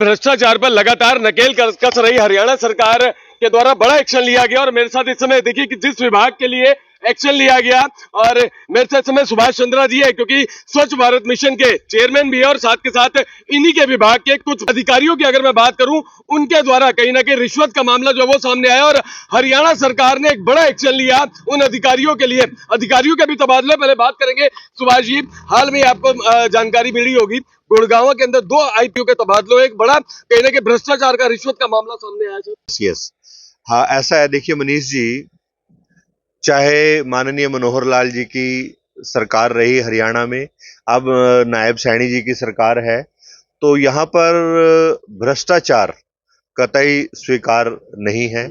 भ्रष्टाचार पर लगातार नकेल कस रही हरियाणा सरकार के द्वारा बड़ा एक्शन लिया गया और मेरे साथ इस समय देखिए कि जिस विभाग के लिए एक्शन लिया गया और मेरे साथ इस समय सुभाष चंद्रा जी है, क्योंकि स्वच्छ भारत मिशन के चेयरमैन भी है और साथ के साथ इन्हीं के विभाग के कुछ अधिकारियों की अगर मैं बात करूं, उनके द्वारा कहीं ना कहीं रिश्वत का मामला जो वो सामने आया और हरियाणा सरकार ने एक बड़ा एक्शन लिया उन अधिकारियों के लिए। अधिकारियों के भी तबादले पहले बात करेंगे। सुभाष जी, हाल में आपको जानकारी मिली होगी, गुड़गांव के अंदर 2 आईपीओ के तबादलों, एक बड़ा कहीं ना कहीं भ्रष्टाचार का रिश्वत का मामला सामने आया सर। यस, हाँ ऐसा है। देखिए मनीष जी, चाहे माननीय मनोहर लाल जी की सरकार रही हरियाणा में, अब नायब सैनी जी की सरकार है, तो यहाँ पर भ्रष्टाचार कतई स्वीकार नहीं है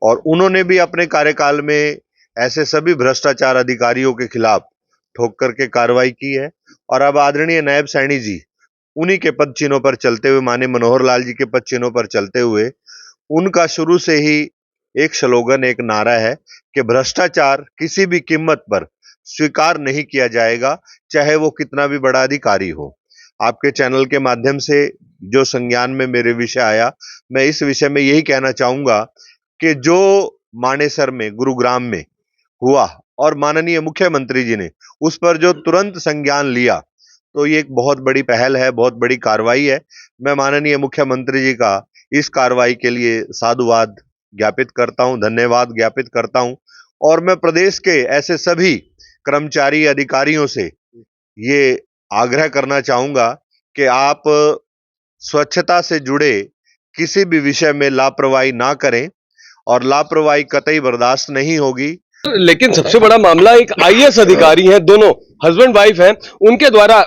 और उन्होंने भी अपने कार्यकाल में ऐसे सभी भ्रष्टाचार अधिकारियों के खिलाफ ठोक करके कार्रवाई की है। और अब आदरणीय नायब सैनी जी उन्हीं के पद चिन्हों पर चलते हुए, माननीय मनोहर लाल जी के पद चिन्हों पर चलते हुए, उनका शुरू से ही एक स्लोगन, एक नारा है कि भ्रष्टाचार किसी भी कीमत पर स्वीकार नहीं किया जाएगा, चाहे वो कितना भी बड़ा अधिकारी हो। आपके चैनल के माध्यम से जो संज्ञान में मेरे विषय आया, मैं इस विषय में यही कहना चाहूंगा कि जो मानेसर में, गुरुग्राम में हुआ और माननीय मुख्यमंत्री जी ने उस पर जो तुरंत संज्ञान लिया, तो ये एक बहुत बड़ी पहल है, बहुत बड़ी कार्रवाई है। मैं माननीय मुख्यमंत्री जी का इस कार्रवाई के लिए साधुवाद ज्ञापित करता हूं, धन्यवाद ज्ञापित करता हूं और मैं प्रदेश के ऐसे सभी कर्मचारी अधिकारियों से ये आग्रह करना चाहूंगा कि आप स्वच्छता से जुड़े किसी भी विषय में लापरवाही ना करें और लापरवाही कतई बर्दाश्त नहीं होगी। लेकिन सबसे बड़ा मामला एक आईएएस अधिकारी हैं, दोनों हस्बैंड वाइफ हैं, उनके द्वारा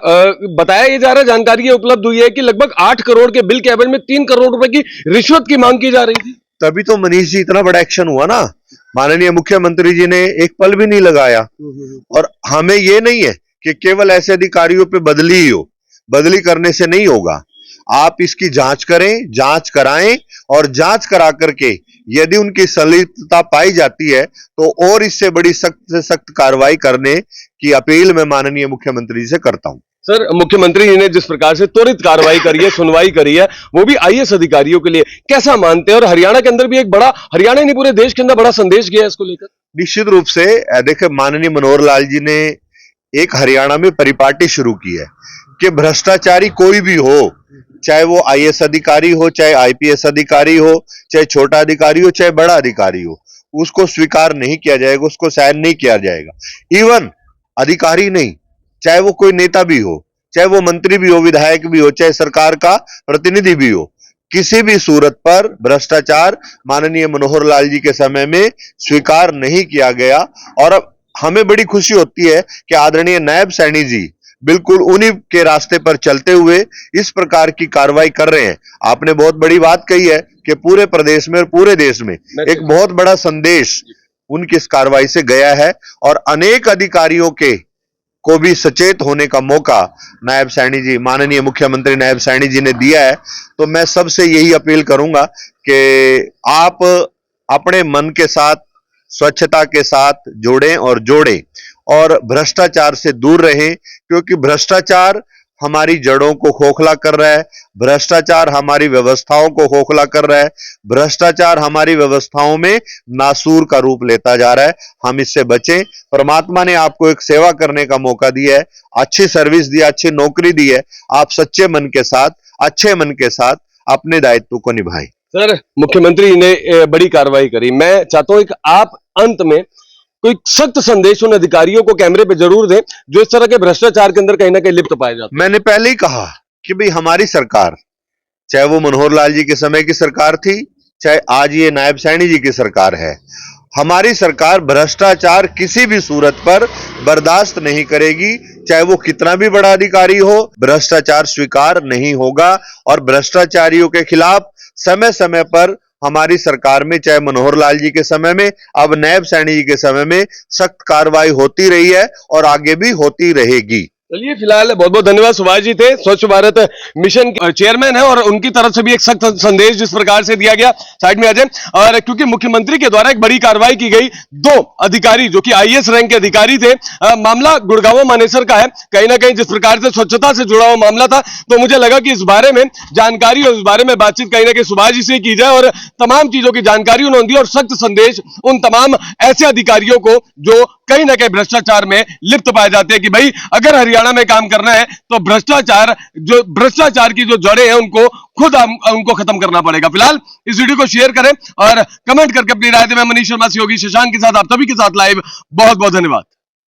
बताया ये जा रहा है, जानकारी ये उपलब्ध हुई है कि लगभग 8 करोड़ के बिल के एवज में 3 करोड़ रुपए की रिश्वत की मांग की जा रही थी। तभी तो मनीष जी इतना बड़ा एक्शन हुआ ना, माननीय मुख्यमंत्री जी ने एक पल भी नहीं लगाया। और हमें ये नहीं है कि केवल ऐसे अधिकारियों पे बदली ही हो, बदली करने से नहीं होगा। आप इसकी जांच करें, जांच कराएं और जांच करा करके यदि उनकी संलिप्तता पाई जाती है तो और इससे बड़ी सख्त से सख्त कार्रवाई करने की अपील मैं माननीय मुख्यमंत्री जी से करता हूं। सर, मुख्यमंत्री जी ने जिस प्रकार से त्वरित कार्रवाई करी है, सुनवाई करी है, वो भी आईएएस अधिकारियों के लिए, कैसा मानते हैं? और हरियाणा के अंदर भी एक बड़ा, हरियाणा नहीं पूरे देश के अंदर बड़ा संदेश गया है इसको लेकर। निश्चित रूप से देखिए, माननीय मनोहर लाल जी ने एक हरियाणा में परिपाटी शुरू की है कि भ्रष्टाचारी कोई भी हो, चाहे वो आईएएस अधिकारी हो, चाहे आईपीएस अधिकारी हो, चाहे छोटा अधिकारी हो, चाहे बड़ा अधिकारी हो, उसको स्वीकार नहीं किया जाएगा, उसको सहन नहीं किया जाएगा। इवन अधिकारी नहीं, चाहे वो कोई नेता भी हो, चाहे वो मंत्री भी हो, विधायक भी हो, चाहे सरकार का प्रतिनिधि भी हो, किसी भी सूरत पर भ्रष्टाचार माननीय मनोहर लाल जी के समय में स्वीकार नहीं किया गया। और अब हमें बड़ी खुशी होती है कि आदरणीय नायब सैनी जी बिल्कुल उन्हीं के रास्ते पर चलते हुए इस प्रकार की कार्रवाई कर रहे हैं। आपने बहुत बड़ी बात कही है कि पूरे प्रदेश में और पूरे देश में एक बहुत बड़ा संदेश उनकी इस कार्रवाई से गया है और अनेक अधिकारियों को भी सचेत होने का मौका नायब सैनी जी, माननीय मुख्यमंत्री नायब सैनी जी ने दिया है। तो मैं सबसे यही अपील करूंगा कि आप अपने मन के साथ, स्वच्छता के साथ जोड़ें और भ्रष्टाचार से दूर रहें, क्योंकि भ्रष्टाचार हमारी जड़ों को खोखला कर रहा है, भ्रष्टाचार हमारी व्यवस्थाओं को खोखला कर रहा है, भ्रष्टाचार हमारी व्यवस्थाओं में नासूर का रूप लेता जा रहा है। हम इससे बचें। परमात्मा ने आपको एक सेवा करने का मौका दिया है, अच्छी सर्विस दी, अच्छी नौकरी दी है। आप सच्चे मन के साथ, अच्छे मन के साथ अपने दायित्व को निभाएं। सर, मुख्यमंत्री ने बड़ी कार्रवाई करी, मैं चाहता हूं एक आप अंत में कोई सख्त संदेश उन अधिकारियों को कैमरे पे जरूर दें जो इस तरह के भ्रष्टाचार के अंदर कहीं ना कहीं लिप्त पाए जाते हैं। मैंने पहले ही कहा कि भाई हमारी सरकार, चाहे वो मनोहर लाल जी के समय की सरकार थी, चाहे आज ये नायब सैनी जी की सरकार है, हमारी सरकार भ्रष्टाचार किसी भी सूरत पर बर्दाश्त नहीं करेगी। चाहे वो कितना भी बड़ा अधिकारी हो, भ्रष्टाचार स्वीकार नहीं होगा और भ्रष्टाचारियों के खिलाफ समय समय पर हमारी सरकार में, चाहे मनोहर लाल जी के समय में, अब नायब सैनी जी के समय में सख्त कार्रवाई होती रही है और आगे भी होती रहेगी। चलिए, फिलहाल बहुत बहुत धन्यवाद। सुभाष जी थे, स्वच्छ भारत मिशन के चेयरमैन है, और उनकी तरफ से भी एक सख्त संदेश जिस प्रकार से दिया गया, साइड में आ जाए। और क्योंकि मुख्यमंत्री के द्वारा एक बड़ी कार्रवाई की गई, 2 अधिकारी जो कि आईएएस रैंक के अधिकारी थे, मामला गुड़गांव मानेसर का है, कहीं ना कहीं जिस प्रकार से स्वच्छता से जुड़ा हुआ मामला था, तो मुझे लगा कि इस बारे में जानकारी और इस बारे में बातचीत कहीं ना कहीं सुभाष जी से की जाए, और तमाम चीजों की जानकारी उन्होंने दी, और सख्त संदेश उन तमाम ऐसे अधिकारियों को जो कहीं ना कहीं भ्रष्टाचार में लिप्त पाए जाते हैं कि भाई अगर हरियाणा में काम करना है तो भ्रष्टाचार की जो जड़ें हैं उनको खुद उनको खत्म करना पड़ेगा। फिलहाल इस वीडियो को शेयर करें और कमेंट करके अपनी राय दें। मैं मनीष शर्मा, सहयोगी शशांक के साथ आप सभी के साथ लाइव। बहुत बहुत धन्यवाद।